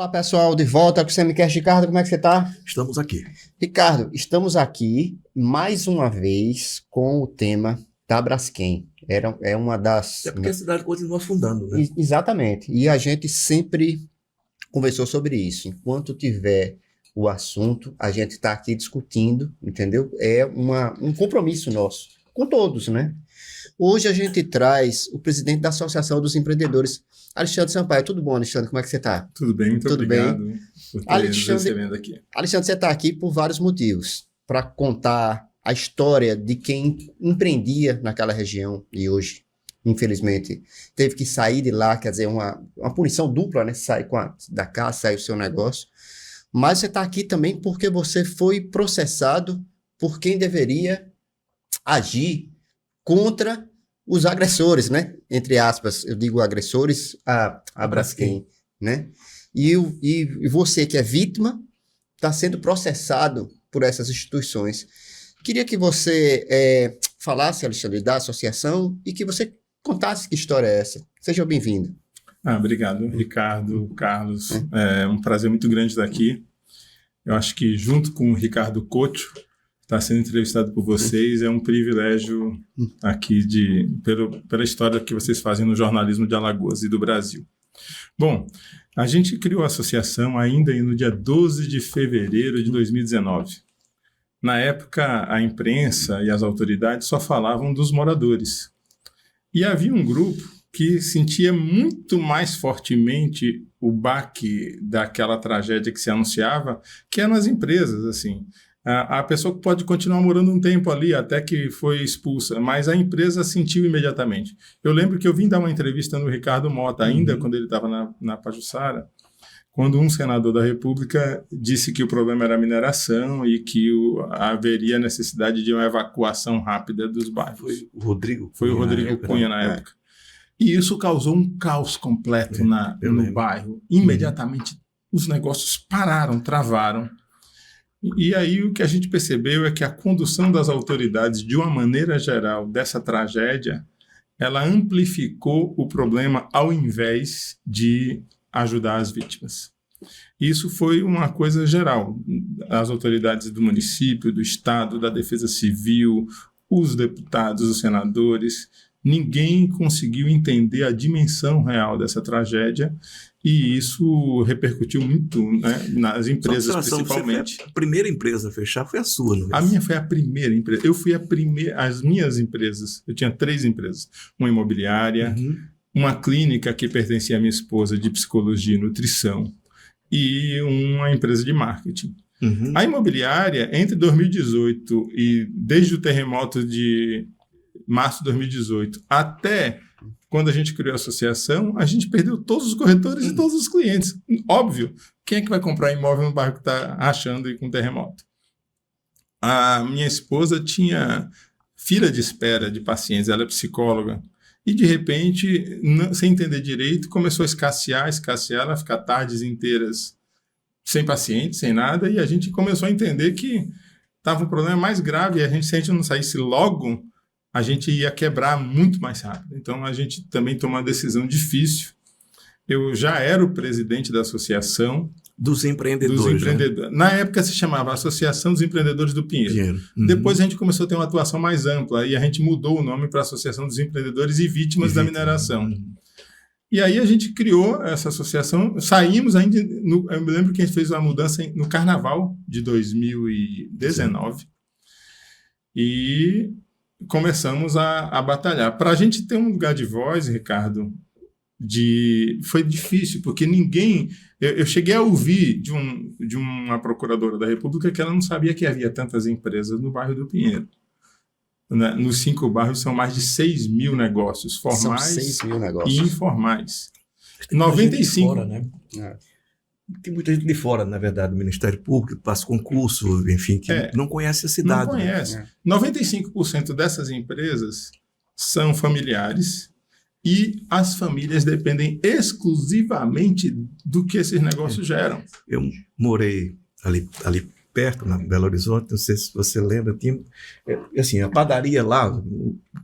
Olá, pessoal, de volta com o CMCast. Ricardo, como é que você está? Estamos aqui. Ricardo, estamos aqui mais uma vez com o tema da Braskem. É uma das... É porque a cidade continua afundando, né? Exatamente. E a gente sempre conversou sobre isso. Enquanto tiver o assunto, a gente está aqui discutindo, entendeu? É um compromisso nosso, com todos, né? Hoje a gente traz o presidente da Associação dos Empreendedores, Alexandre Sampaio. Tudo bom, Alexandre? Como é que você está? Tudo bem, muito obrigado por ter nos recebendo aqui. Alexandre, você está aqui por vários motivos. Para contar a história de quem empreendia naquela região e hoje, infelizmente, teve que sair de lá, quer dizer, uma punição dupla, né? Sai da casa, sai o seu negócio. Mas você está aqui também porque você foi processado por quem deveria agir contra os agressores, né? Entre aspas, eu digo agressores, a Braskem, né? E você que é vítima está sendo processado por essas instituições. Queria que você falasse, Alexandre, da associação e que você contasse que história é essa. Seja bem-vindo. Obrigado, Ricardo, Carlos. É um prazer muito grande estar aqui. Eu acho que junto com o Ricardo Couto, estar sendo entrevistado por vocês é um privilégio aqui pela história que vocês fazem no jornalismo de Alagoas e do Brasil. Bom, a gente criou a associação ainda no dia 12 de fevereiro de 2019. Na época, a imprensa e as autoridades só falavam dos moradores. E havia um grupo que sentia muito mais fortemente o baque daquela tragédia que se anunciava, que eram as empresas, assim. A pessoa pode continuar morando um tempo ali, até que foi expulsa, mas a empresa sentiu imediatamente. Eu lembro que eu vim dar uma entrevista no Ricardo Mota, ainda quando ele estava na Pajuçara, quando um senador da República disse que o problema era a mineração e que haveria necessidade de uma evacuação rápida dos bairros. Foi o Rodrigo Cunha na época. E isso causou um caos completo no bairro. Imediatamente os negócios pararam, travaram. E aí o que a gente percebeu é que a condução das autoridades, de uma maneira geral, dessa tragédia, ela amplificou o problema ao invés de ajudar as vítimas. Isso foi uma coisa geral. As autoridades do município, do estado, da defesa civil, os deputados, os senadores, ninguém conseguiu entender a dimensão real dessa tragédia e isso repercutiu muito, né, nas empresas principalmente. A primeira empresa a fechar foi a sua, não é? A minha foi a primeira empresa. Eu fui as minhas empresas, eu tinha 3 empresas, uma imobiliária, uma clínica que pertencia à minha esposa de psicologia e nutrição e uma empresa de marketing. A imobiliária, entre 2018 e desde o terremoto de março de 2018 até quando a gente criou a associação, a gente perdeu todos os corretores e todos os clientes. Óbvio, quem é que vai comprar imóvel no bairro que está rachando e com terremoto? A minha esposa tinha fila de espera de pacientes, ela é psicóloga, e de repente, sem entender direito, começou a escassear, ela ficar tardes inteiras sem paciente, sem nada, e a gente começou a entender que estava um problema mais grave, e se a gente não saísse logo, a gente ia quebrar muito mais rápido. Então, a gente também tomou uma decisão difícil. Eu já era o presidente da associação dos empreendedores. Né? Na época se chamava Associação dos Empreendedores do Pinheiro. Depois a gente começou a ter uma atuação mais ampla e a gente mudou o nome para Associação dos Empreendedores e Vítimas da Mineração. E aí a gente criou essa associação, saímos ainda, eu me lembro que a gente fez uma mudança no Carnaval de 2019 e começamos a batalhar. Para a gente ter um lugar de voz, Ricardo, foi difícil, porque ninguém... Eu cheguei a ouvir de uma procuradora da República que ela não sabia que havia tantas empresas no bairro do Pinheiro. Nos 5 bairros são mais de 6 mil negócios, formais 6 mil negócios. E informais. Tem 95... Fora, né? Tem muita gente de fora, na verdade, do Ministério Público, passa concurso, enfim, que não conhece a cidade. Não conhece. Né? 95% dessas empresas são familiares e as famílias dependem exclusivamente do que esses negócios geram. Eu morei ali perto, na Belo Horizonte, não sei se você lembra, tinha, assim, a padaria lá,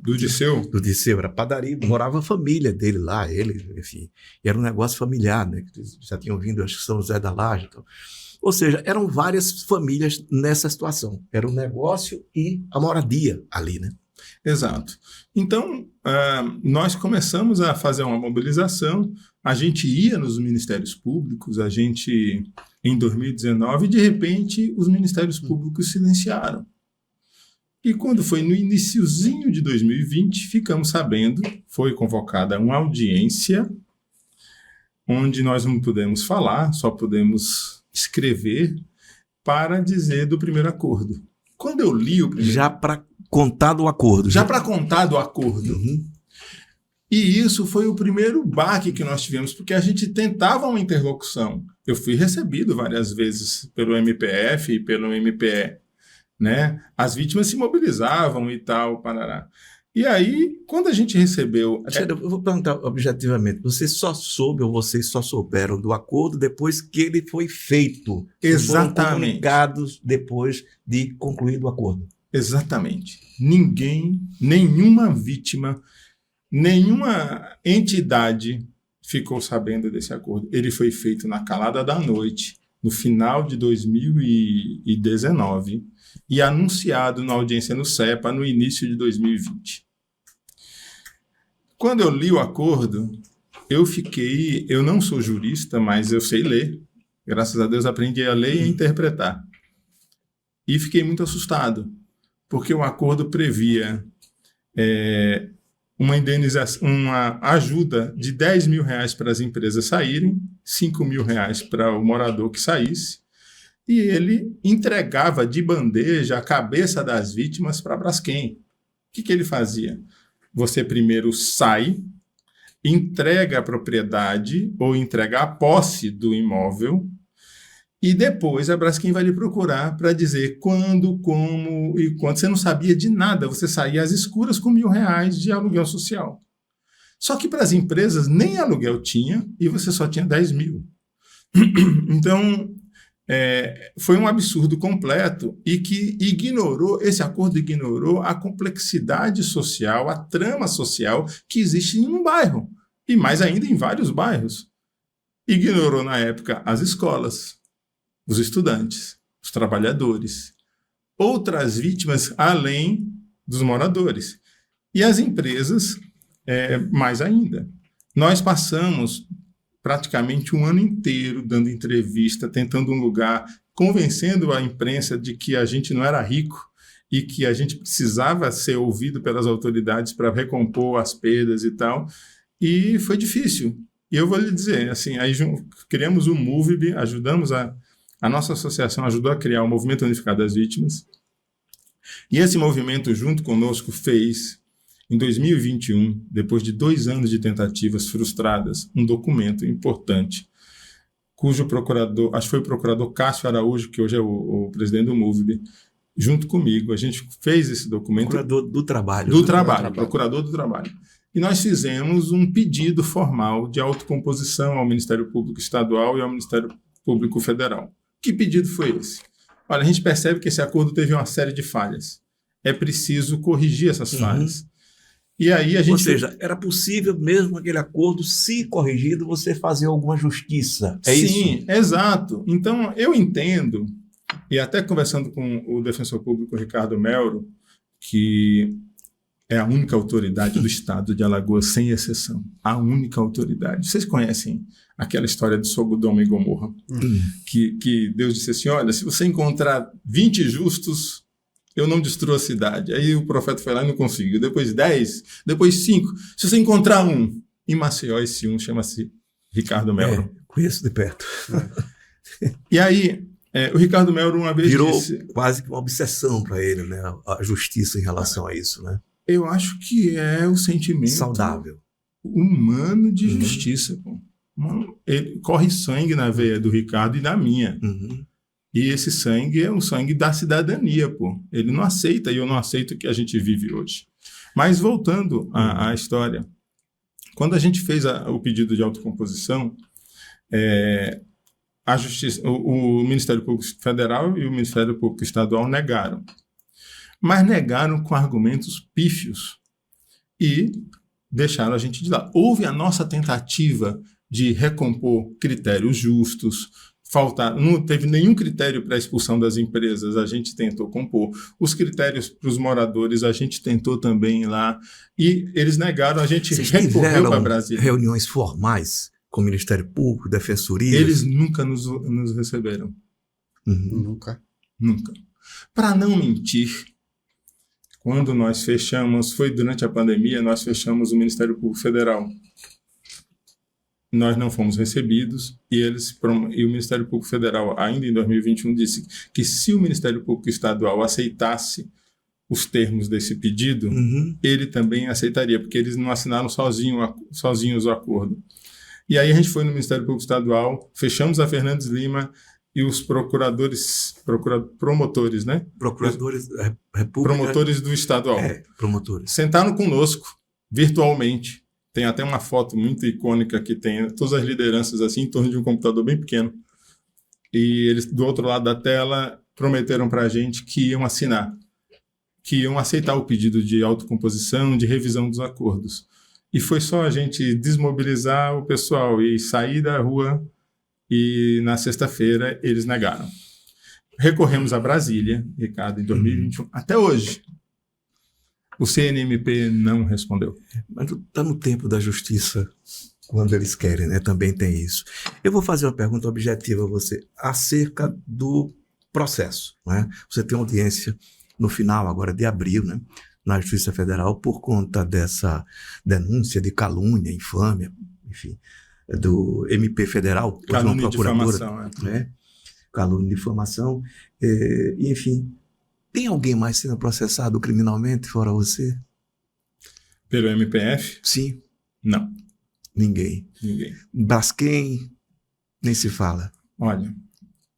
Do Disseu? Do Disseu, era padaria, morava a família dele lá, ele, enfim. E era um negócio familiar, né? Já tinham vindo, acho que São José da Laje. Então. Ou seja, eram várias famílias nessa situação. Era o negócio e a moradia ali, né? Exato. Então, nós começamos a fazer uma mobilização, a gente ia nos ministérios públicos, em 2019, de repente, os ministérios públicos silenciaram. E quando foi no iniciozinho de 2020, ficamos sabendo, foi convocada uma audiência, onde nós não pudemos falar, só pudemos escrever para dizer do primeiro acordo. Quando eu li o primeiro... Já para contar do acordo. Já para contar do acordo. Uhum. E isso foi o primeiro baque que nós tivemos, porque a gente tentava uma interlocução. Eu fui recebido várias vezes pelo MPF e pelo MPE, né? As vítimas se mobilizavam e tal, parará. E aí, quando a gente recebeu... Alexandre, eu vou perguntar objetivamente, você só soube ou vocês só souberam do acordo depois que ele foi feito? Exatamente. Foram comunicados depois de concluído o acordo? Exatamente. Ninguém, nenhuma vítima, nenhuma entidade ficou sabendo desse acordo. Ele foi feito na calada da noite, no final de 2019, e anunciado na audiência no CEPA no início de 2020. Quando eu li o acordo, eu não sou jurista, mas eu sei ler. Graças a Deus aprendi a ler e a interpretar. E fiquei muito assustado, porque o acordo previa uma indenização, uma ajuda de R$10 mil para as empresas saírem, R$5 mil para o morador que saísse, e ele entregava de bandeja a cabeça das vítimas para a Braskem. O que ele fazia? Você primeiro sai, entrega a propriedade ou entrega a posse do imóvel, e depois a Braskem vai lhe procurar para dizer quando, como e quanto. Você não sabia de nada, você saía às escuras com R$1.000 de aluguel social. Só que para as empresas nem aluguel tinha e você só tinha 10 mil. Então, foi um absurdo completo e que esse acordo ignorou a complexidade social, a trama social que existe em um bairro, e mais ainda em vários bairros. Ignorou, na época, as escolas, os estudantes, os trabalhadores, outras vítimas além dos moradores. E as empresas, mais ainda. Nós passamos praticamente um ano inteiro dando entrevista, tentando um lugar, convencendo a imprensa de que a gente não era rico e que a gente precisava ser ouvido pelas autoridades para recompor as perdas e tal. E foi difícil. E eu vou lhe dizer, assim, aí criamos o MOVIB, ajudamos a nossa associação ajudou a criar o Movimento Unificado das Vítimas. E esse movimento, junto conosco, fez, em 2021, depois de 2 anos de tentativas frustradas, um documento importante, cujo procurador, acho que foi o procurador Cássio Araújo, que hoje é o presidente do MOVIB, junto comigo, a gente fez esse documento. Procurador do Trabalho. Do Trabalho, procurador do Trabalho. E nós fizemos um pedido formal de autocomposição ao Ministério Público Estadual e ao Ministério Público Federal. Que pedido foi esse? Olha, a gente percebe que esse acordo teve uma série de falhas. É preciso corrigir essas falhas. E aí a gente... Ou seja, era possível mesmo aquele acordo, se corrigido, você fazer alguma justiça. É isso? Sim, exato. Então, eu entendo, e até conversando com o defensor público Ricardo Melro, que é a única autoridade do estado de Alagoas, sem exceção. A única autoridade. Vocês conhecem aquela história de Sodoma e Gomorra? Que Deus disse assim, olha, se você encontrar 20 justos, eu não destruo a cidade. Aí o profeta foi lá e não conseguiu. Depois 10, depois 5. Se você encontrar um, em Maceió, esse um chama-se Ricardo Melro. Conheço de perto. E aí, o Ricardo Melro uma vez virou disse... quase que uma obsessão para ele, né? A justiça em relação a isso, né? Eu acho que é o sentimento saudável, humano de justiça. Pô. Ele corre sangue na veia do Ricardo e da minha. E esse sangue é um sangue da cidadania. Pô. Ele não aceita, e eu não aceito o que a gente vive hoje. Mas voltando à história, quando a gente fez o pedido de autocomposição, a justiça, o Ministério Público Federal e o Ministério Público Estadual negaram. Mas negaram com argumentos pífios. e deixaram a gente de lado. Houve a nossa tentativa de recompor critérios justos, não teve nenhum critério para a expulsão das empresas, a gente tentou compor. Os critérios para os moradores, a gente tentou também ir lá, e eles negaram, a gente recorreu para Brasília. Reuniões formais com o Ministério Público, Defensoria? Eles nunca nos receberam. Nunca. Para não mentir, quando nós fechamos, foi durante a pandemia, nós fechamos o Ministério Público Federal. Nós não fomos recebidos e o Ministério Público Federal, ainda em 2021, disse que se o Ministério Público Estadual aceitasse os termos desse pedido, ele também aceitaria, porque eles não assinaram sozinhos o acordo. E aí a gente foi no Ministério Público Estadual, fechamos a Fernandes Lima e os promotores, né? Procuradores da República. Promotores do estadual. Promotores. Sentaram conosco, virtualmente. Tem até uma foto muito icônica que tem todas as lideranças assim em torno de um computador bem pequeno. E eles, do outro lado da tela, prometeram para a gente que iam assinar, que iam aceitar o pedido de autocomposição, de revisão dos acordos. E foi só a gente desmobilizar o pessoal e sair da rua, e na sexta-feira eles negaram. Recorremos a Brasília, Ricardo, em 2021, até hoje. O CNMP não respondeu. Mas está no tempo da justiça, quando eles querem, né? Também tem isso. Eu vou fazer uma pergunta objetiva a você, acerca do processo, né? Você tem audiência no final, agora de abril, né? Na Justiça Federal, por conta dessa denúncia de calúnia, infâmia, enfim, do MP Federal. Calúnia e difamação. Calúnia e difamação. Enfim, tem alguém mais sendo processado criminalmente fora você? Pelo MPF? Sim. Não. Ninguém. Braskem, nem se fala. Olha,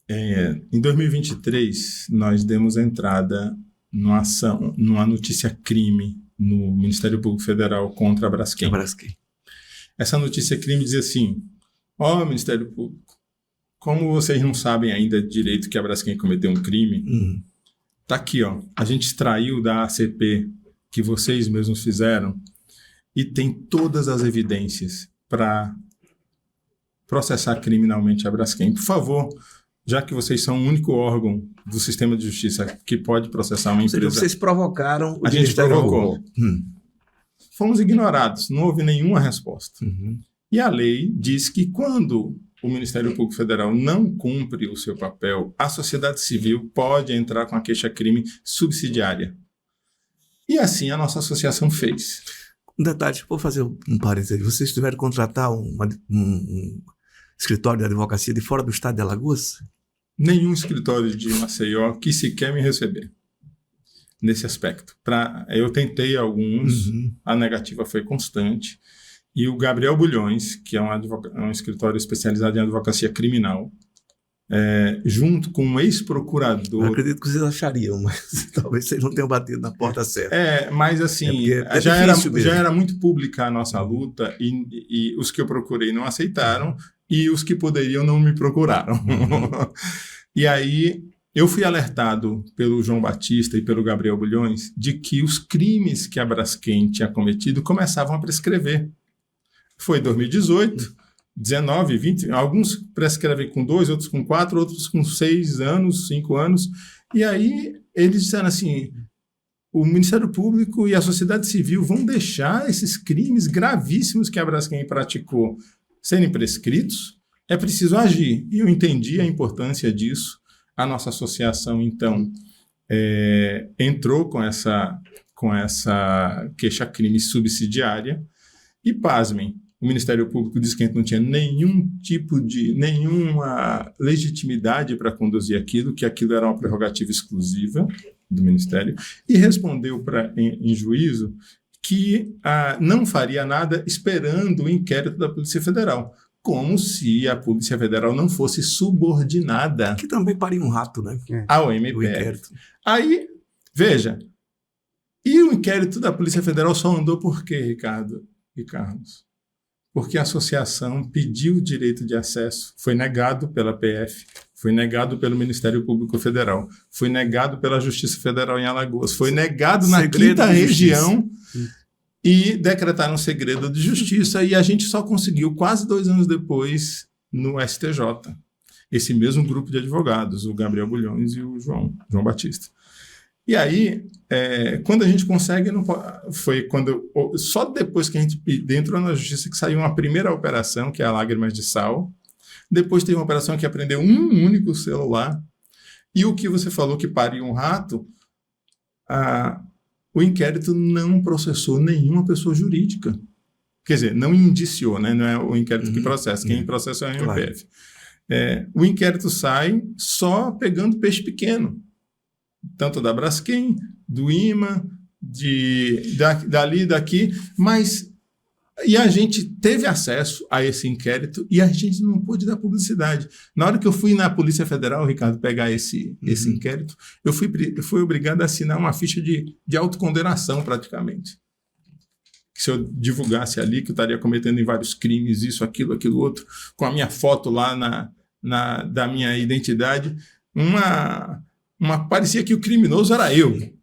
em 2023, nós demos entrada numa notícia crime no Ministério Público Federal contra a Braskem. Essa notícia crime dizia assim: Ministério Público, como vocês não sabem ainda direito que a Braskem cometeu um crime, tá aqui, a gente extraiu da ACP que vocês mesmos fizeram e tem todas as evidências para processar criminalmente a Braskem. Por favor, já que vocês são o único órgão do sistema de justiça que pode processar uma empresa... Vocês provocaram o a gente provocou. Público. Fomos ignorados, não houve nenhuma resposta. E a lei diz que quando o Ministério Público Federal não cumpre o seu papel, a sociedade civil pode entrar com a queixa-crime subsidiária. E assim a nossa associação fez. Um detalhe, vou fazer um parênteses. Vocês tiveram que contratar um escritório de advocacia de fora do estado de Alagoas? Nenhum escritório de Maceió quis sequer me receber nesse aspecto. Eu tentei alguns, a negativa foi constante. E o Gabriel Bulhões, que é um escritório especializado em advocacia criminal, junto com um ex-procurador... Eu acredito que vocês achariam, mas talvez vocês não tenham batido na porta certa. Mas assim, já era muito pública a nossa luta e os que eu procurei não aceitaram e os que poderiam não me procuraram. E aí eu fui alertado pelo João Batista e pelo Gabriel Bulhões de que os crimes que a Braskem tinha cometido começavam a prescrever. Foi 2018, 19, 20, alguns prescrevem com 2, outros com 4, outros com 6 anos, 5 anos. E aí eles disseram assim, o Ministério Público e a sociedade civil vão deixar esses crimes gravíssimos que a Braskem praticou serem prescritos, é preciso agir. E eu entendi a importância disso. A nossa associação, então, entrou com essa queixa-crime subsidiária e, pasmem, o Ministério Público disse que a gente não tinha nenhuma legitimidade para conduzir aquilo, que aquilo era uma prerrogativa exclusiva do Ministério, e respondeu em juízo que não faria nada esperando o inquérito da Polícia Federal, como se a Polícia Federal não fosse subordinada... Que também paria um rato, né? Ao MPF. Aí, veja, e o inquérito da Polícia Federal só andou por quê, Ricardo e Carlos? Porque a associação pediu o direito de acesso, foi negado pela PF, foi negado pelo Ministério Público Federal, foi negado pela Justiça Federal em Alagoas, foi negado na 5ª região e decretaram segredo de justiça, e a gente só conseguiu quase 2 anos depois no STJ. Esse mesmo grupo de advogados, o Gabriel Bulhões e o João Batista. E aí, quando a gente consegue, foi quando, só depois que a gente entrou na justiça que saiu uma primeira operação, que é a Lágrimas de Sal. Depois teve uma operação que apreendeu um único celular. E o que você falou que pariu um rato, o inquérito não processou nenhuma pessoa jurídica. Quer dizer, não indiciou, né? Não é o inquérito que processa, quem processa é o MPF. O inquérito sai só pegando peixe pequeno, tanto da Braskem, do IMA, dali, daqui, mas... E a gente teve acesso a esse inquérito e a gente não pôde dar publicidade. Na hora que eu fui na Polícia Federal, Ricardo, pegar esse inquérito, eu fui obrigado a assinar uma ficha de autocondenação, praticamente. Que se eu divulgasse ali, que eu estaria cometendo em vários crimes, isso, aquilo, outro, com a minha foto lá da minha identidade, parecia que o criminoso era eu.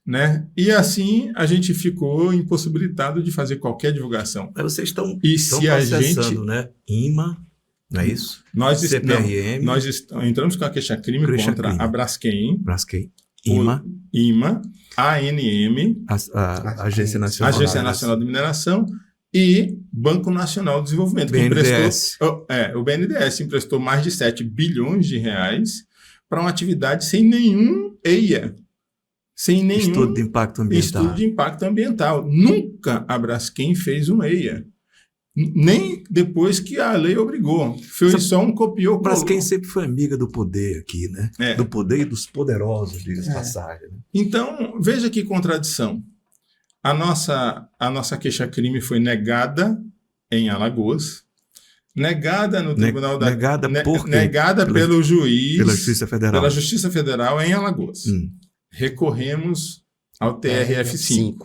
Né? E assim a gente ficou impossibilitado de fazer qualquer divulgação. Mas vocês estão processando, né? IMA, não é isso? CPRM. Nós entramos com a queixa-crime contra a Braskem, IMA, ANM, a Agência Nacional de Mineração e Banco Nacional de Desenvolvimento. BNDES. O BNDES emprestou mais de 7 bilhões de reais para uma atividade sem nenhum EIA. Sem nenhum estudo de impacto ambiental. Nunca a Braskem fez um EIA. Nem depois que a lei obrigou. Foi só um copiou. A Braskem sempre foi amiga do poder aqui, né? Do poder e dos poderosos, diga-se passagem. Né? Então, veja que contradição. A nossa queixa-crime foi negada em Alagoas, negada no Tribunal negada pelo juiz, pela Justiça Federal em Alagoas. Recorremos ao TRF5.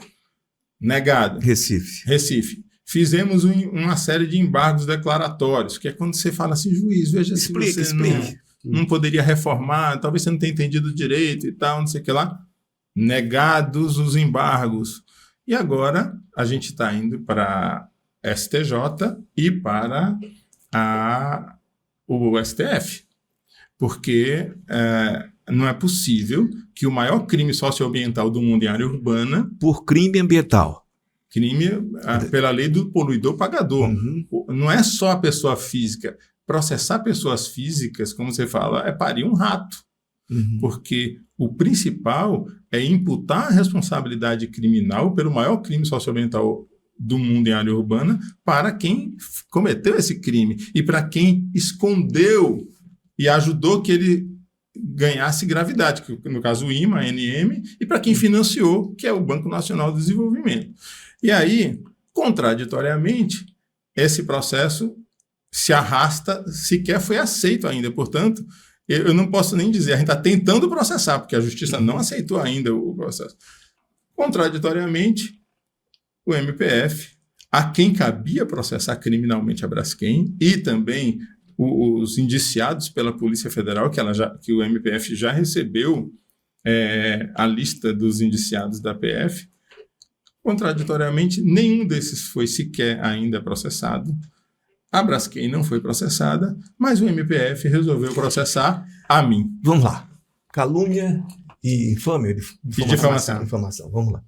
Negado. Recife. Fizemos uma série de embargos declaratórios, que é quando você fala assim, juiz, veja se você não poderia reformar, talvez você não tenha entendido direito e tal, não sei o que lá. Negados os embargos. E agora a gente está indo para a STJ e para o STF. Porque não é possível que o maior crime socioambiental do mundo em área urbana... Por crime ambiental. Crime pela lei do poluidor-pagador. Não é só a pessoa física. Processar pessoas físicas, como você fala, é parir um rato. Porque o principal é imputar a responsabilidade criminal pelo maior crime socioambiental do mundo em área urbana para quem cometeu esse crime e para quem escondeu e ajudou que ele ganhasse gravidade, que no caso o IMA, a ANM, e para quem financiou, que é o Banco Nacional de Desenvolvimento. E aí, contraditoriamente, esse processo se arrasta, sequer foi aceito ainda. Portanto, eu não posso nem dizer, a gente está tentando processar, porque a Justiça não aceitou ainda o processo. Contraditoriamente, o MPF, a quem cabia processar criminalmente a Braskem, e também os indiciados pela Polícia Federal, que o MPF já recebeu a lista dos indiciados da PF, contraditoriamente, nenhum desses foi sequer ainda processado. A Braskem não foi processada, mas o MPF resolveu processar a mim. Vamos lá. Calúnia e infâmia. Difamação. Vamos lá.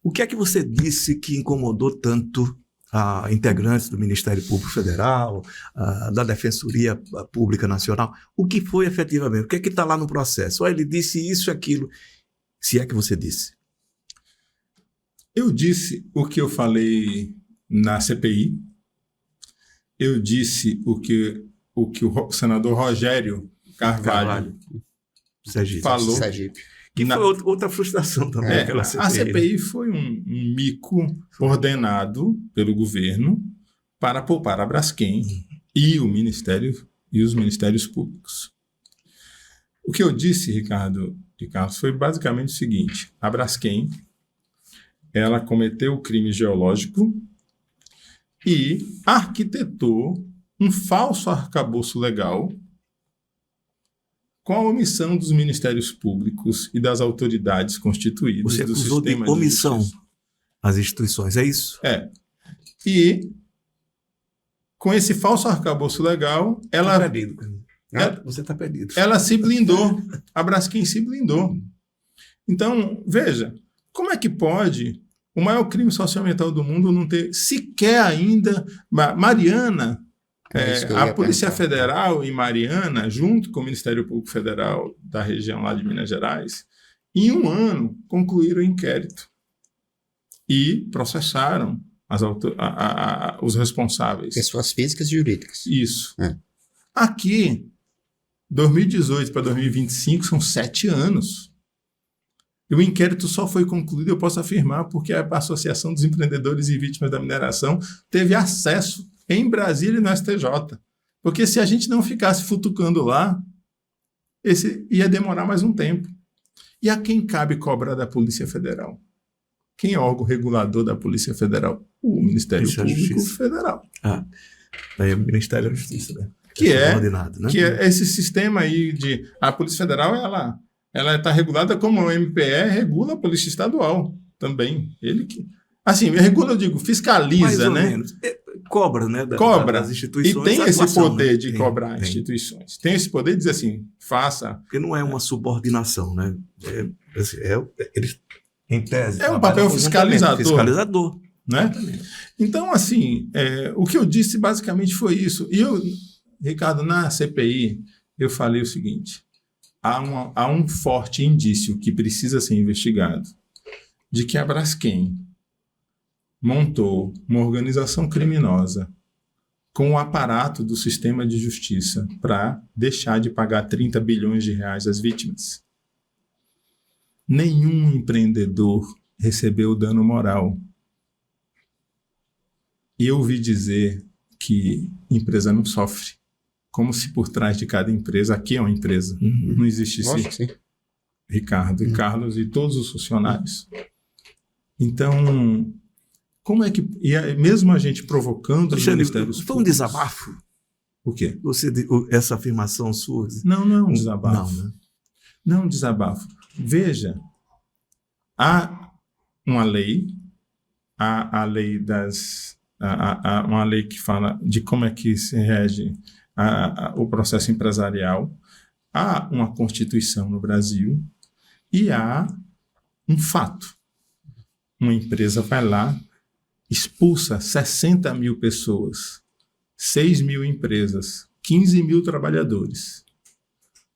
O que é que você disse que incomodou tanto a integrantes do Ministério Público Federal, da Defensoria Pública Nacional? O que foi efetivamente? O que é que está lá no processo? Ele disse isso e aquilo. Se é que você disse. Eu disse o que eu falei na CPI. Eu disse o que o senador Rogério Carvalho falou. Que foi outra frustração também. Aquela CPI. A CPI foi um mico ordenado pelo governo para poupar a Braskem e o Ministério e os Ministérios Públicos. O que eu disse, Ricardo, foi basicamente o seguinte: a Braskem, ela cometeu o crime geológico e arquitetou um falso arcabouço legal com a omissão dos ministérios públicos e das autoridades constituídas. Você do acusou sistema de omissão. as instituições, é isso? E com esse falso arcabouço legal, ela... Tá perdido. Você está perdido. Ela se blindou. A Braskem se blindou. Então, veja, como é que pode o maior crime socioambiental do mundo não ter sequer ainda... Mariana, a Polícia Federal em Mariana, junto com o Ministério Público Federal da região lá de Minas Gerais, em 1 ano concluíram o inquérito e processaram os responsáveis. Pessoas físicas e jurídicas. Isso. Aqui, 2018 para 2025 são 7 anos. E o inquérito só foi concluído, eu posso afirmar, porque a Associação dos Empreendedores e Vítimas da Mineração teve acesso em Brasília e no STJ. Porque se a gente não ficasse futucando lá, ia demorar mais um tempo. E a quem cabe cobrar da Polícia Federal? Quem é o órgão regulador da Polícia Federal? O Ministério Público Federal. Daí é o Ministério da Justiça, né? Que é né? Esse sistema aí de... A Polícia Federal, ela está regulada como o MPE regula a Polícia Estadual também. Ele que... Assim, regula, eu digo, fiscaliza, mais ou menos. Cobra, né? Cobra. Das instituições. E tem esse poder de cobrar instituições. Tem esse poder de dizer assim, faça... Porque não é uma subordinação, né? Eles, em tese... É um papel fiscalizador. Fiscalizador. Né? Então, assim, o que eu disse basicamente foi isso. E eu, Ricardo, na CPI, eu falei o seguinte, há um forte indício que precisa ser investigado de que a Braskem montou uma organização criminosa com o aparato do sistema de justiça para deixar de pagar 30 bilhões de reais às vítimas. Nenhum empreendedor recebeu dano moral. E eu ouvi dizer que empresa não sofre. Como se por trás de cada empresa, aqui é uma empresa, não existe sim. Ricardo e Carlos e todos os funcionários. Então, como é que... E mesmo a gente provocando... Alexandre, foi um desabafo? O quê? Essa afirmação sua? Não é um desabafo. Não, né? Não é um desabafo. Veja, há uma lei, a lei das... uma lei que fala de como é que se rege o processo empresarial, há uma Constituição no Brasil e há um fato. Uma empresa vai lá, expulsa 60 mil pessoas, 6 mil empresas, 15 mil trabalhadores.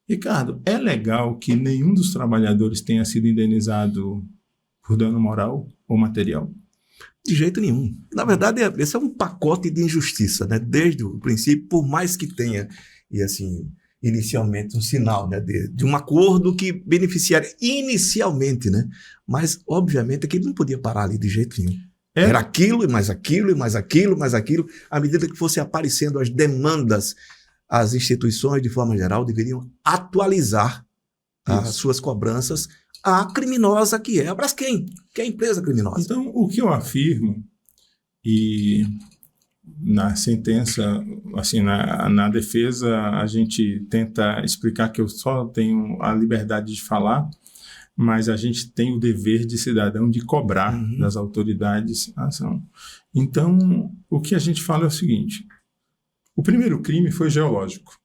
Ricardo, é legal que nenhum dos trabalhadores tenha sido indenizado por dano moral ou material? De jeito nenhum. Na verdade, esse é um pacote de injustiça, né? Desde o princípio, por mais que tenha, e assim, inicialmente um sinal, né, de um acordo que beneficiaria inicialmente, né? Mas, obviamente, que ele não podia parar ali de jeito nenhum. Era aquilo, e mais aquilo, e mais aquilo, mais aquilo. À medida que fossem aparecendo as demandas, as instituições, de forma geral, deveriam atualizar as suas cobranças à criminosa que é a Braskem, que é a empresa criminosa. Então, o que eu afirmo, e na sentença, assim, na defesa, a gente tenta explicar que eu só tenho a liberdade de falar, mas a gente tem o dever de cidadão de cobrar das autoridades a ação. Então, o que a gente fala é o seguinte, o primeiro crime foi geológico.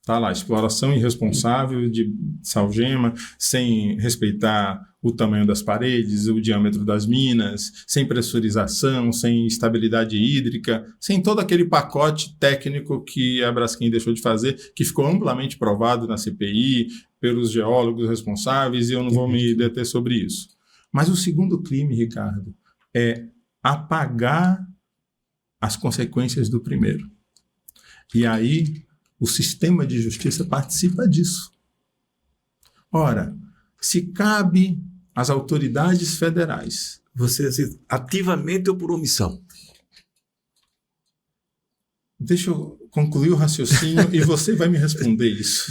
Está lá, exploração irresponsável de salgema, sem respeitar o tamanho das paredes, o diâmetro das minas, sem pressurização, sem estabilidade hídrica, sem todo aquele pacote técnico que a Braskem deixou de fazer, que ficou amplamente provado na CPI, pelos geólogos responsáveis, e eu não vou me deter sobre isso. Mas o segundo crime, Ricardo, é apagar as consequências do primeiro. E aí, o sistema de justiça participa disso. Ora, se cabe às autoridades federais... Você, assim, ativamente ou por omissão? Deixa eu concluir o raciocínio e você vai me responder isso.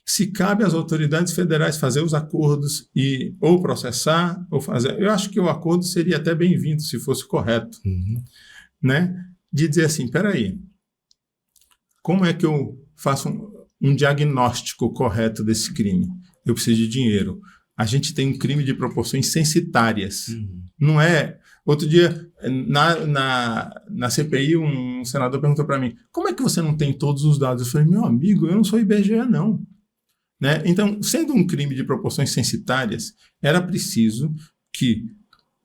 Se cabe às autoridades federais fazer os acordos e ou processar ou fazer... Eu acho que o acordo seria até bem-vindo se fosse correto. Né? De dizer assim, peraí, como é que eu faço um diagnóstico correto desse crime? Eu preciso de dinheiro. a gente tem um crime de proporções censitárias. Não é... Outro dia, na CPI, um senador perguntou para mim, como é que você não tem todos os dados? Eu falei, meu amigo, eu não sou IBGE, não. Né? Então, sendo um crime de proporções censitárias, era preciso que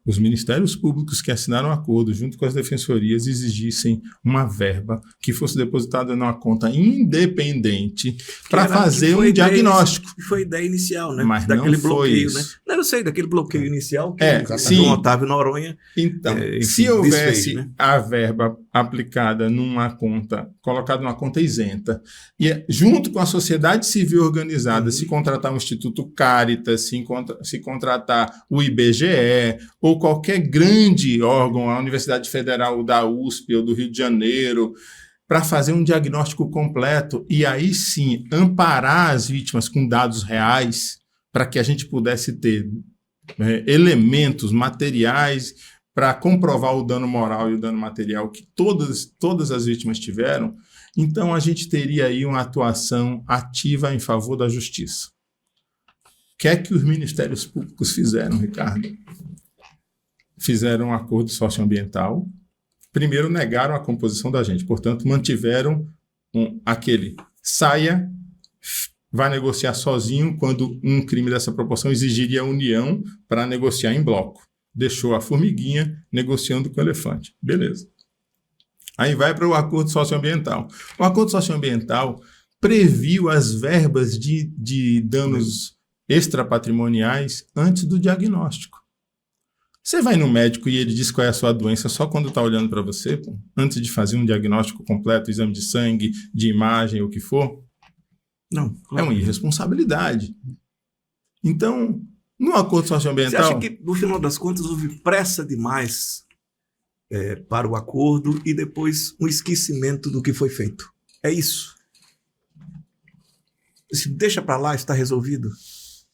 os ministérios públicos que assinaram o acordo, junto com as defensorias, exigissem uma verba que fosse depositada numa conta independente para fazer um diagnóstico. Foi a ideia inicial, né? Mas daquele não foi bloqueio, isso. né? Não, eu sei, daquele bloqueio inicial que sim. o Otávio Noronha... Então, enfim, se houvesse desfez, né? a verba aplicada numa conta, colocada numa conta isenta, e junto com a sociedade civil organizada, se contratar um Instituto Caritas, se contratar o IBGE, ou qualquer grande órgão, a Universidade Federal da USP ou do Rio de Janeiro, para fazer um diagnóstico completo e aí sim amparar as vítimas com dados reais, para que a gente pudesse ter elementos materiais para comprovar o dano moral e o dano material que todas as vítimas tiveram, então a gente teria aí uma atuação ativa em favor da justiça. O que é que os ministérios públicos fizeram, Ricardo? Fizeram um acordo socioambiental. Primeiro, negaram a composição da gente, portanto, mantiveram aquele saia, vai negociar sozinho quando um crime dessa proporção exigiria a união para negociar em bloco. Deixou a formiguinha negociando com o elefante. Beleza. Aí vai para o acordo socioambiental. O acordo socioambiental previu as verbas de danos extrapatrimoniais antes do diagnóstico. Você vai no médico e ele diz qual é a sua doença só quando está olhando para você, pô, antes de fazer um diagnóstico completo, exame de sangue, de imagem, o que for? Não. Claro. É uma irresponsabilidade. Então, no acordo socioambiental... Você acha que, no final das contas, houve pressa demais para o acordo e depois um esquecimento do que foi feito? É isso? Se deixa para lá, está resolvido?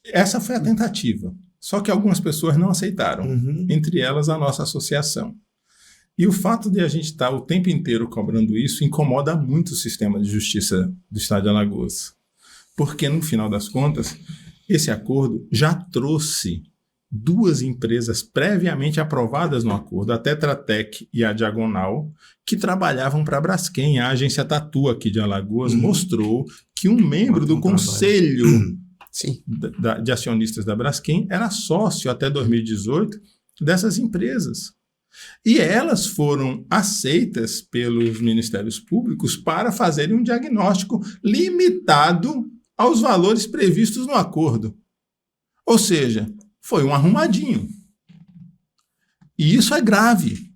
Essa foi a tentativa. Só que algumas pessoas não aceitaram, entre elas a nossa associação. E o fato de a gente estar o tempo inteiro cobrando isso incomoda muito o sistema de justiça do Estado de Alagoas. Porque, no final das contas, esse acordo já trouxe duas empresas previamente aprovadas no acordo, a Tetra Tech e a Diagonal, que trabalhavam para a Braskem. A agência Tatu aqui de Alagoas mostrou que um membro do conselho... Sim. De acionistas da Braskem era sócio até 2018 dessas empresas. E elas foram aceitas pelos ministérios públicos para fazerem um diagnóstico limitado aos valores previstos no acordo. Ou seja, foi um arrumadinho. E isso é grave.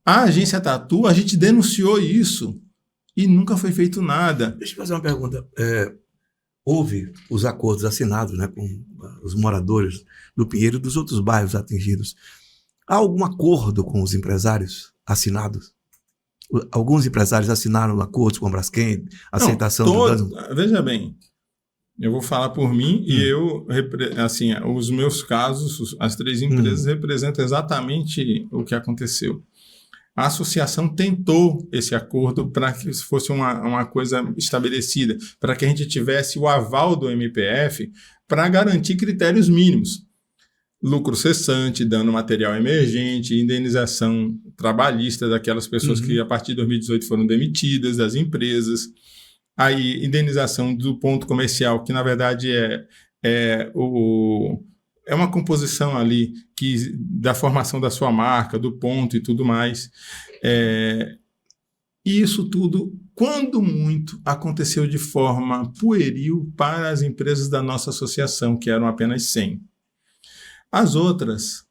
A agência Tatu, a gente denunciou isso e nunca foi feito nada. Deixa eu fazer uma pergunta. Houve os acordos assinados, né, com os moradores do Pinheiro e dos outros bairros atingidos. Há algum acordo com os empresários assinados? Alguns empresários assinaram acordos com a Braskem, aceitação do dano? Veja bem, eu vou falar por mim e eu, assim, os meus casos, as três empresas representam exatamente o que aconteceu. A associação tentou esse acordo para que fosse uma coisa estabelecida, para que a gente tivesse o aval do MPF para garantir critérios mínimos. Lucro cessante, dano material emergente, indenização trabalhista daquelas pessoas que a partir de 2018 foram demitidas das empresas, aí indenização do ponto comercial, que na verdade é uma composição ali da formação da sua marca, do ponto e tudo mais. E isso tudo, quando muito, aconteceu de forma pueril para as empresas da nossa associação, que eram apenas 100. As outras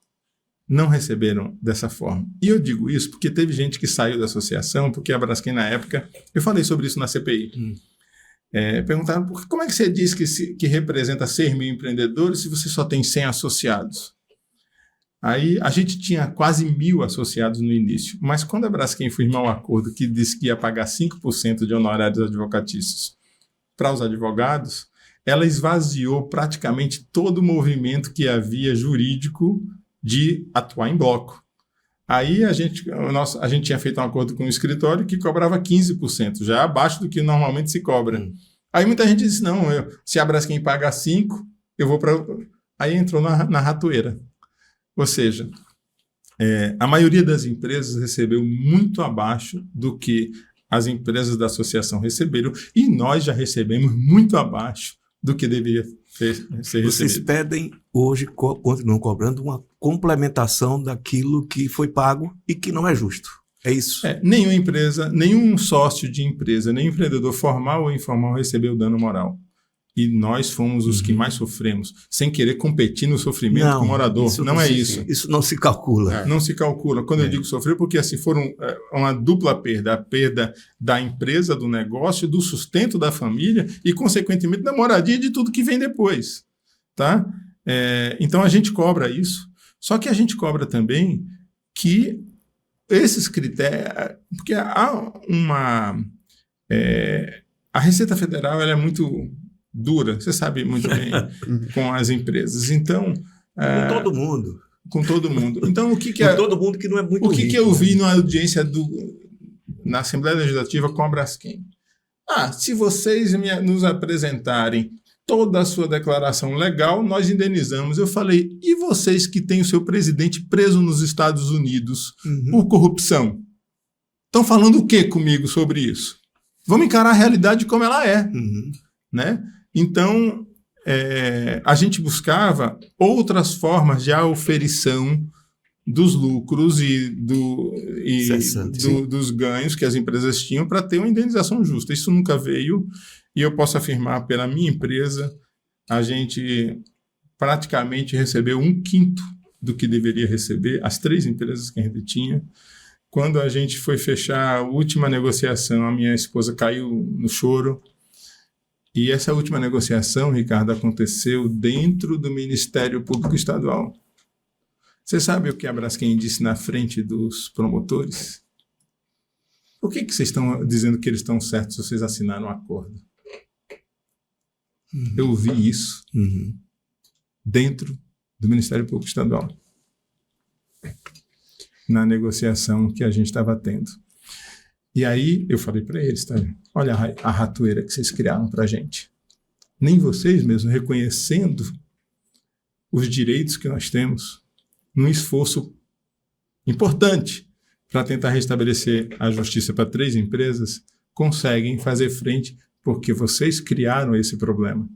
não receberam dessa forma. E eu digo isso porque teve gente que saiu da associação, porque a Braskem, na época, eu falei sobre isso na CPI, perguntaram como é que você diz que representa 6 mil empreendedores se você só tem 100 associados? Aí a gente tinha quase 1.000 associados no início, mas quando a Braskem firmou um acordo que disse que ia pagar 5% de honorários advocatícios para os advogados, ela esvaziou praticamente todo o movimento que havia jurídico de atuar em bloco. Aí a gente tinha feito um acordo com o escritório que cobrava 15%, já abaixo do que normalmente se cobra. Aí muita gente disse, não, se a Braskem pagar 5%, eu vou para Aí entrou na ratoeira. Ou seja, a maioria das empresas recebeu muito abaixo do que as empresas da associação receberam, e nós já recebemos muito abaixo do que deveria ser recebido. Vocês pedem hoje, continuam cobrando uma complementação daquilo que foi pago e que não é justo. É isso? Nenhuma empresa, nenhum sócio de empresa, nem empreendedor formal ou informal recebeu dano moral. E nós fomos os que mais sofremos, sem querer competir no sofrimento com o morador. Não é isso. Isso não se calcula. Não se calcula. Quando eu digo sofrer, porque assim foram uma dupla perda. A perda da empresa, do negócio, do sustento da família e, consequentemente, da moradia e de tudo que vem depois. Tá? Então, a gente cobra isso. Só que a gente cobra também que esses critérios... Porque há a Receita Federal ela é muito... dura, você sabe muito bem, com as empresas. Então... Com todo mundo. Com todo mundo. Então, o que com todo mundo que não é muito rico. Que eu vi na audiência na Assembleia Legislativa com a Braskem? Se vocês nos apresentarem toda a sua declaração legal, nós indenizamos. Eu falei, e vocês que têm o seu presidente preso nos Estados Unidos por corrupção? Estão falando o que comigo sobre isso? Vamos encarar a realidade como ela é. Né? Então, a gente buscava outras formas de auferição dos lucros e dos ganhos que as empresas tinham para ter uma indenização justa. Isso nunca veio, e eu posso afirmar pela minha empresa, a gente praticamente recebeu 1/5 do que deveria receber, as 3 empresas que a gente tinha. Quando a gente foi fechar a última negociação, a minha esposa caiu no choro. E essa última negociação, Ricardo, aconteceu dentro do Ministério Público Estadual. Você sabe o que a Braskem disse na frente dos promotores? Por que vocês estão dizendo que eles estão certos se vocês assinaram um acordo? Eu vi isso dentro do Ministério Público Estadual, na negociação que a gente estava tendo. E aí eu falei para eles, tá? Olha a ratoeira que vocês criaram para a gente. Nem vocês mesmos reconhecendo os direitos que nós temos, num esforço importante para tentar restabelecer a justiça para 3 empresas, conseguem fazer frente porque vocês criaram esse problema.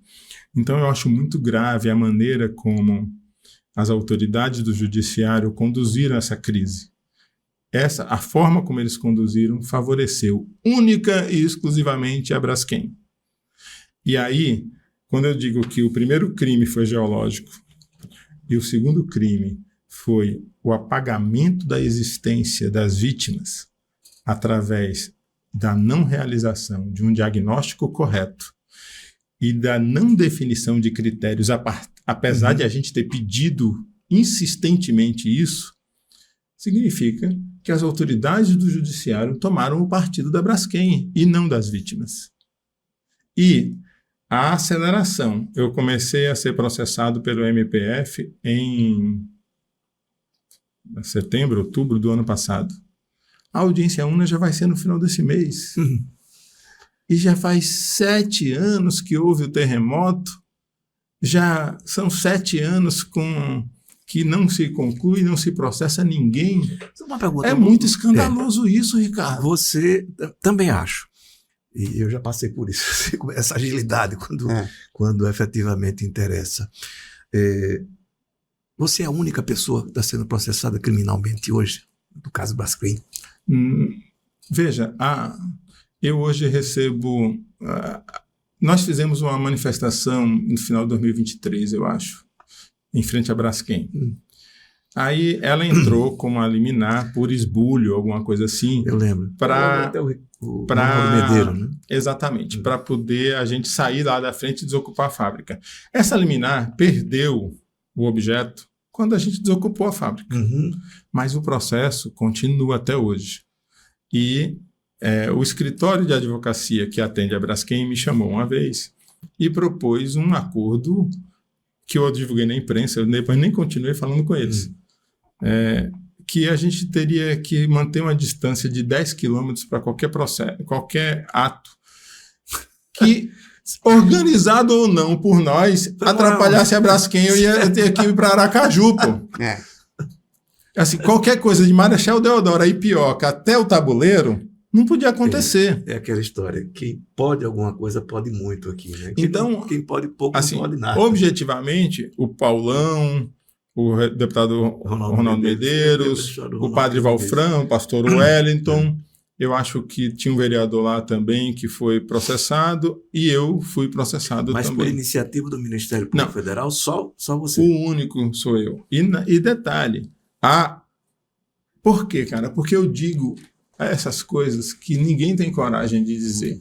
Então eu acho muito grave a maneira como as autoridades do judiciário conduziram essa crise. A forma como eles conduziram favoreceu única e exclusivamente a Braskem. E aí, quando eu digo que o primeiro crime foi geológico e o segundo crime foi o apagamento da existência das vítimas através da não realização de um diagnóstico correto e da não definição de critérios, apesar de a gente ter pedido insistentemente isso, significa que as autoridades do judiciário tomaram o partido da Braskem e não das vítimas. E a aceleração, eu comecei a ser processado pelo MPF em setembro, outubro do ano passado. A audiência única já vai ser no final desse mês. E já faz 7 anos que houve o terremoto, já são 7 anos que não se conclui, não se processa ninguém. Uma pergunta, muito escandaloso isso, Ricardo. Você também acho. E eu já passei por isso, essa agilidade quando efetivamente interessa. Você é a única pessoa que está sendo processada criminalmente hoje, no caso Braskem? Veja, eu hoje recebo... nós fizemos uma manifestação no final de 2023, eu acho, em frente à Braskem. Aí ela entrou com uma liminar por esbulho, alguma coisa assim. Eu lembro. Para Medeiro, né? Exatamente, para poder a gente sair lá da frente e desocupar a fábrica. Essa liminar perdeu o objeto quando a gente desocupou a fábrica. Mas o processo continua até hoje. E o escritório de advocacia que atende a Braskem me chamou uma vez e propôs um acordo que eu divulguei na imprensa, eu depois nem continuei falando com eles, que a gente teria que manter uma distância de 10 quilômetros para qualquer processo, qualquer ato, que organizado ou não por nós, atrapalhasse a Braskem, eu ia ter que ir para Aracaju, pô. Assim, qualquer coisa de Marechal Deodoro, aí Ipioca, até o Tabuleiro, não podia acontecer. É aquela história, quem pode alguma coisa pode muito aqui, né? Então, quem pode pouco assim, não pode nada. Objetivamente, o Paulão, o deputado Ronaldo Medeiros, o padre Valfrão, o pastor Wellington, eu acho que tinha um vereador lá também que foi processado e eu fui processado também. Mas por iniciativa do Ministério Público Federal, só você? O único sou eu. E detalhe, por quê, cara? Porque eu digo essas coisas que ninguém tem coragem de dizer.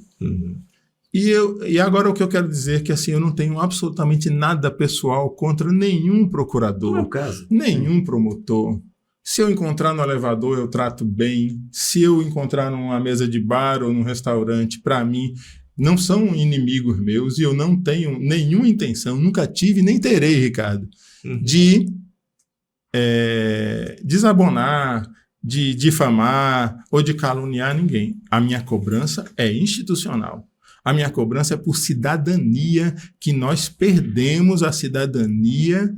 E agora o que eu quero dizer é que assim, eu não tenho absolutamente nada pessoal contra nenhum procurador, nenhum promotor. Se eu encontrar no elevador, eu trato bem. Se eu encontrar numa mesa de bar ou num restaurante, para mim, não são inimigos meus e eu não tenho nenhuma intenção, nunca tive nem terei, Ricardo, de desabonar, de difamar ou de caluniar ninguém. A minha cobrança é institucional. A minha cobrança é por cidadania, que nós perdemos a cidadania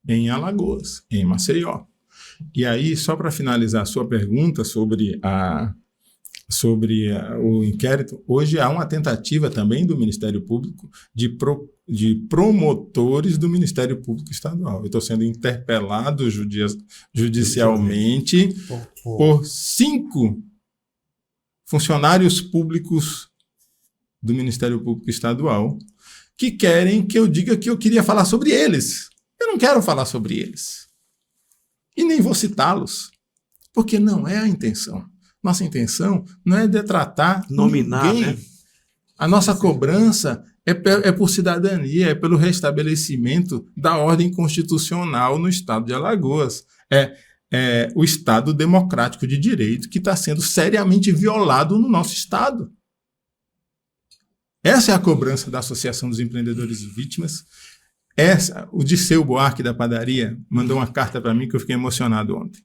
em Alagoas, em Maceió. E aí, só para finalizar a sua pergunta sobre o inquérito, hoje há uma tentativa também do Ministério Público de promotores do Ministério Público Estadual. Eu estou sendo interpelado judicialmente por 5 funcionários públicos do Ministério Público Estadual que querem que eu diga que eu queria falar sobre eles. Eu não quero falar sobre eles. E nem vou citá-los, porque não é a intenção. Nossa intenção não é detratar nominar, ninguém. Né? A nossa cobrança é por cidadania, é pelo restabelecimento da ordem constitucional no estado de Alagoas. É o Estado democrático de direito que está sendo seriamente violado no nosso estado. Essa é a cobrança da Associação dos Empreendedores Vítimas. O Disseu Buarque da padaria mandou uma carta para mim que eu fiquei emocionado ontem.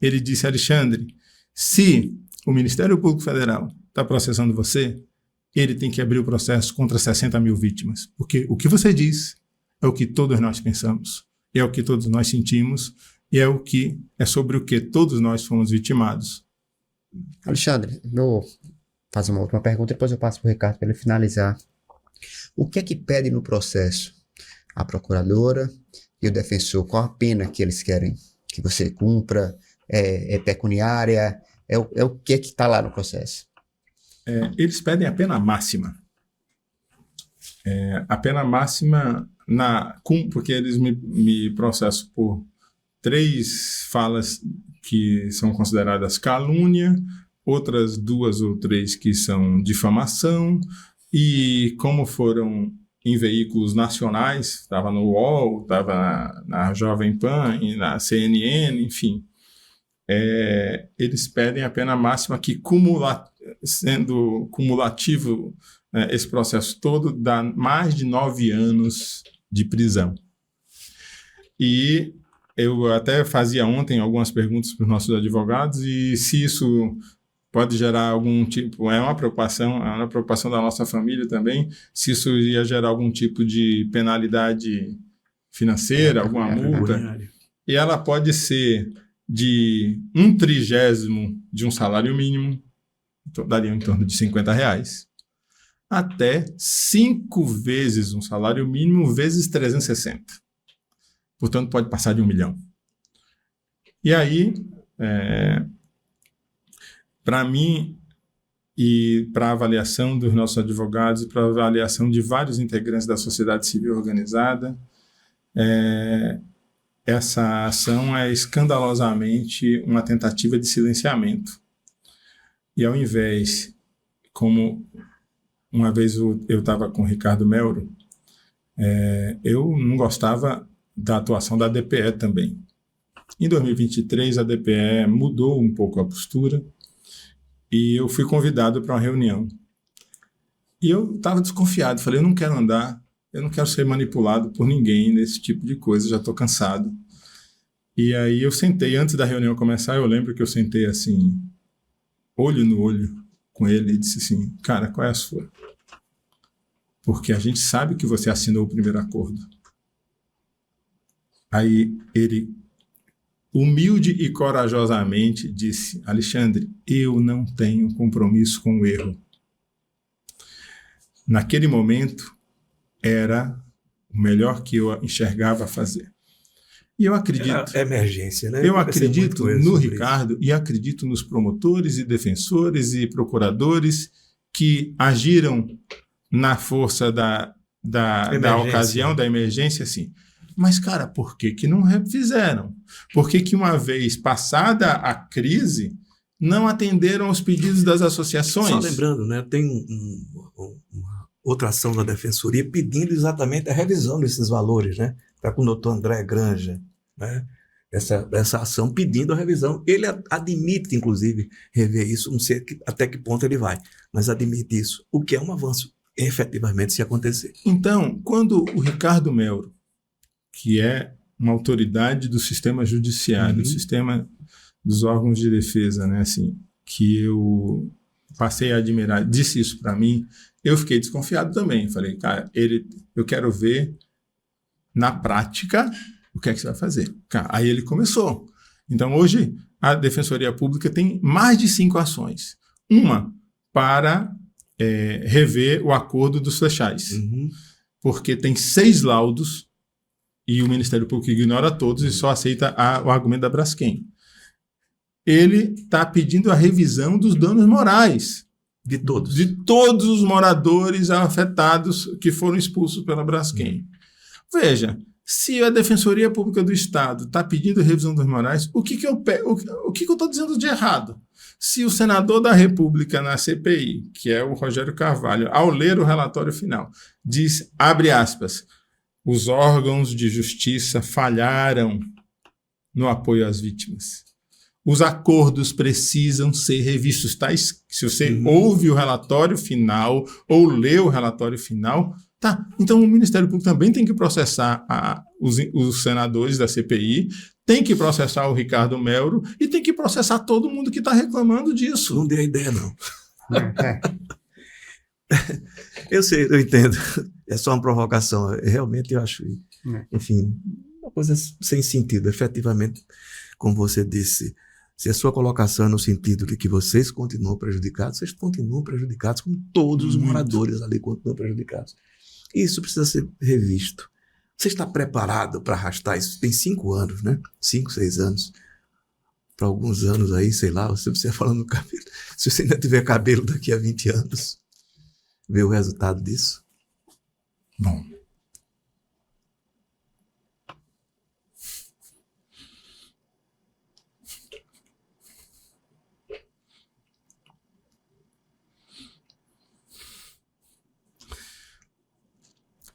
Ele disse: Alexandre, se o Ministério Público Federal está processando você, ele tem que abrir o processo contra 60 mil vítimas. Porque o que você diz é o que todos nós pensamos, é o que todos nós sentimos e é sobre o que todos nós fomos vitimados. Alexandre, vou fazer uma última pergunta, depois eu passo para o Ricardo para ele finalizar. O que é que pede no processo a procuradora e o defensor? Qual a pena que eles querem que você cumpra? É pecuniária? É o que está lá no processo? Eles pedem a pena máxima. A pena máxima, porque eles me processam por 3 falas que são consideradas calúnia, outras 2 ou 3 que são difamação, e como foram em veículos nacionais, estava no UOL, estava na Jovem Pan, e na CNN, enfim, eles pedem a pena máxima que, sendo cumulativo, esse processo todo, dá mais de 9 anos de prisão. E eu até fazia ontem algumas perguntas para os nossos advogados, e se isso pode gerar algum tipo, é uma preocupação da nossa família também, se isso ia gerar algum tipo de penalidade financeira, alguma multa, e ela pode ser de 1/30 de um salário mínimo, então daria em torno de R$50, até 5 vezes um salário mínimo vezes 360. Portanto, pode passar de 1 milhão. E aí, para mim e para a avaliação dos nossos advogados e para a avaliação de vários integrantes da sociedade civil organizada, essa ação é escandalosamente uma tentativa de silenciamento. E ao invés, como uma vez eu estava com o Ricardo Melro, eu não gostava da atuação da DPE também. Em 2023, a DPE mudou um pouco a postura e eu fui convidado para uma reunião. E eu estava desconfiado, falei, eu não quero andar, eu não quero ser manipulado por ninguém nesse tipo de coisa, já estou cansado. E aí eu sentei, antes da reunião começar, eu lembro que eu sentei assim, olho no olho com ele e disse assim, cara, qual é a sua? porque a gente sabe que você assinou o primeiro acordo. Aí ele, humilde e corajosamente, disse: Alexandre, eu não tenho compromisso com o erro. Naquele momento, era o melhor que eu enxergava fazer. E eu acredito... É emergência, né? Eu acredito no Ricardo e acredito nos promotores e defensores e procuradores que agiram na força da ocasião, da emergência, assim. Mas, cara, por que não fizeram? Por que uma vez passada a crise, não atenderam aos pedidos das associações? Só lembrando, né, tem uma outra ação da Defensoria pedindo exatamente a revisão desses valores, né? Está com o doutor André Granja, né? Essa ação pedindo a revisão. Ele admite, inclusive, rever isso, não sei até que ponto ele vai, mas admite isso, o que é um avanço, efetivamente, se acontecer. Então, quando o Ricardo Melro, que é uma autoridade do sistema judiciário, do sistema dos órgãos de defesa, né, assim, que eu passei a admirar, disse isso para mim, eu fiquei desconfiado também. Falei, cara, eu quero ver na prática o que é que você vai fazer. Cara, aí ele começou. Então, hoje, a Defensoria Pública tem mais de 5 ações. Uma para rever o acordo dos flechais, porque tem 6 laudos e o Ministério Público ignora todos e só aceita o argumento da Braskem. Ele está pedindo a revisão dos danos morais de todos os moradores afetados que foram expulsos pela Braskem. Veja, se a Defensoria Pública do Estado está pedindo revisão dos morais, o que eu estou dizendo de errado? Se o senador da República na CPI, que é o Rogério Carvalho, ao ler o relatório final, diz, abre aspas, os órgãos de justiça falharam no apoio às vítimas. Os acordos precisam ser revistos. Se você ouve o relatório final ou lê o relatório final, tá. Então o Ministério Público também tem que processar os senadores da CPI, tem que processar o Ricardo Melro e tem que processar todo mundo que está reclamando disso. Não dei a ideia, não. Eu sei, eu entendo. É só uma provocação. Realmente eu acho, enfim, uma coisa sem sentido. Efetivamente, como você disse, se a sua colocação é no sentido de que vocês continuam prejudicados como todos os moradores ali continuam prejudicados. Isso precisa ser revisto. Você está preparado para arrastar isso? Tem 5 anos, né? 5, 6 anos. Para alguns anos aí, sei lá, você falando do cabelo. Se você ainda tiver cabelo daqui a 20 anos, ver o resultado disso? Bom.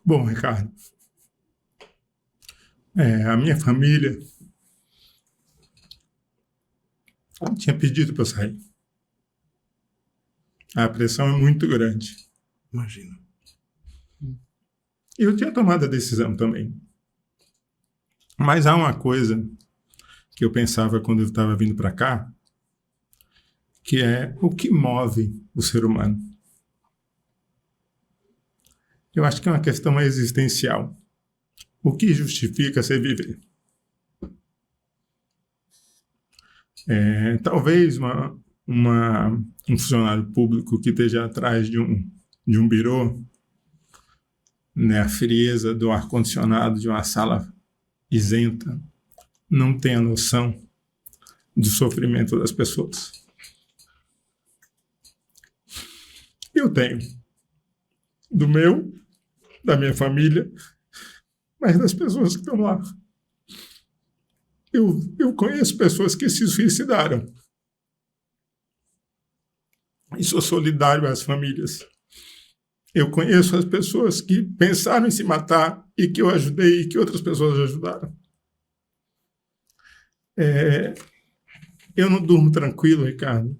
Bom, Ricardo, a minha família tinha pedido para eu sair. A pressão é muito grande. Imagino. Eu tinha tomado a decisão também. Mas há uma coisa que eu pensava quando eu estava vindo para cá, que é o que move o ser humano. Eu acho que é uma questão existencial. O que justifica você viver? Talvez um funcionário público que esteja atrás de um birô, né, a frieza do ar-condicionado de uma sala isenta, não tenha noção do sofrimento das pessoas. Eu tenho. Da minha família, mas das pessoas que estão lá. Eu conheço pessoas que se suicidaram. E sou solidário às famílias. Eu conheço as pessoas que pensaram em se matar e que eu ajudei e que outras pessoas ajudaram. Eu não durmo tranquilo, Ricardo,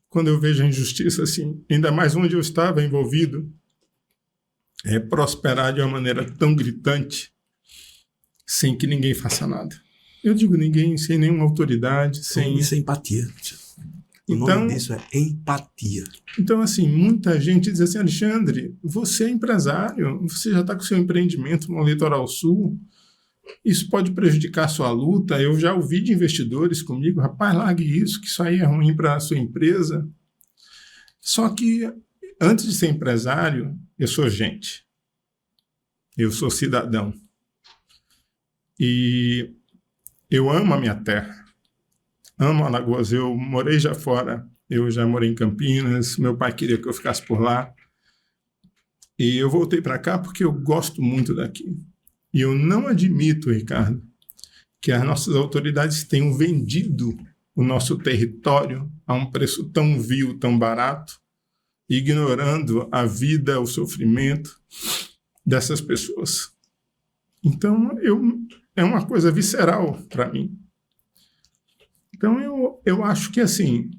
quando eu vejo a injustiça assim, ainda mais onde eu estava envolvido, prosperar de uma maneira tão gritante, sem que ninguém faça nada. Eu digo ninguém, sem nenhuma autoridade. Sem empatia. O nome disso é empatia. Então, assim, muita gente diz assim, Alexandre, você é empresário, você já está com seu empreendimento no Litoral Sul, isso pode prejudicar a sua luta. Eu já ouvi de investidores comigo, rapaz, largue isso, que isso aí é ruim para a sua empresa. Só que, antes de ser empresário, eu sou gente. Eu sou cidadão. E eu amo a minha terra. Amo Alagoas. Eu morei já fora. Eu já morei em Campinas. Meu pai queria que eu ficasse por lá. E eu voltei para cá porque eu gosto muito daqui. E eu não admito, Ricardo, que as nossas autoridades tenham vendido o nosso território a um preço tão vil, tão barato, ignorando a vida, o sofrimento dessas pessoas. Então, é uma coisa visceral para mim. Então, eu acho que, assim,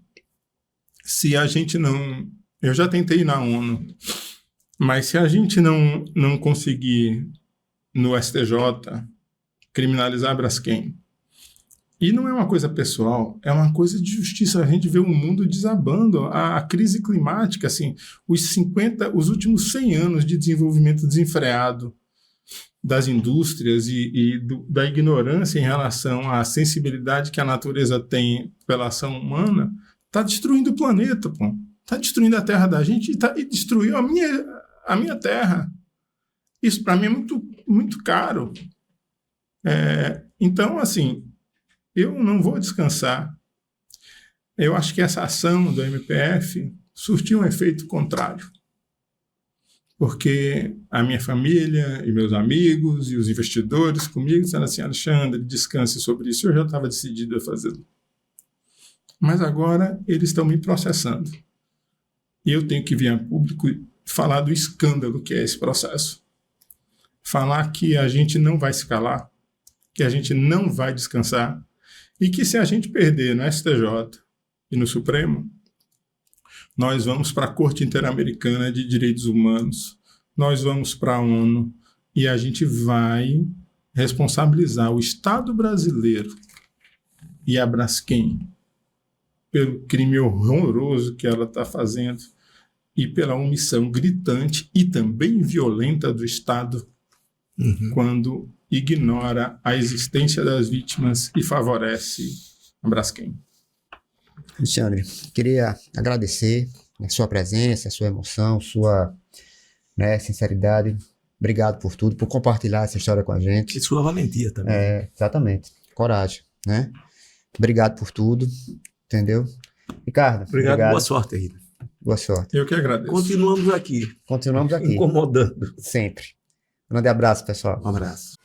se a gente não... Eu já tentei ir na ONU, mas se a gente não conseguir, no STJ, criminalizar a Braskem, e não é uma coisa pessoal, é uma coisa de justiça. A gente vê o mundo desabando, a crise climática, assim, os últimos 100 anos de desenvolvimento desenfreado das indústrias da ignorância em relação à sensibilidade que a natureza tem pela ação humana, está destruindo o planeta, pô. Está destruindo a terra da gente e destruiu a minha terra. Isso, para mim, é muito, muito caro. Então, assim, eu não vou descansar. Eu acho que essa ação do MPF surtiu um efeito contrário. Porque a minha família e meus amigos e os investidores comigo disseram assim, Alexandre, descanse sobre isso. Eu já estava decidido a fazê-lo. Mas agora eles estão me processando. E eu tenho que vir a público e falar do escândalo que é esse processo. Falar que a gente não vai se calar, que a gente não vai descansar, e que se a gente perder no STJ e no Supremo, nós vamos para a Corte Interamericana de Direitos Humanos, nós vamos para a ONU, e a gente vai responsabilizar o Estado brasileiro e a Braskem pelo crime horroroso que ela está fazendo e pela omissão gritante e também violenta do Estado quando ignora a existência das vítimas e favorece a Braskem. Alexandre, queria agradecer a sua presença, a sua emoção, sua sinceridade. Obrigado por tudo, por compartilhar essa história com a gente. E sua valentia também. Exatamente. Coragem, né? Obrigado por tudo, entendeu? Ricardo, obrigado. Boa sorte aí. Boa sorte. Eu que agradeço. Continuamos aqui. Incomodando. Sempre. Grande abraço, pessoal. Um abraço.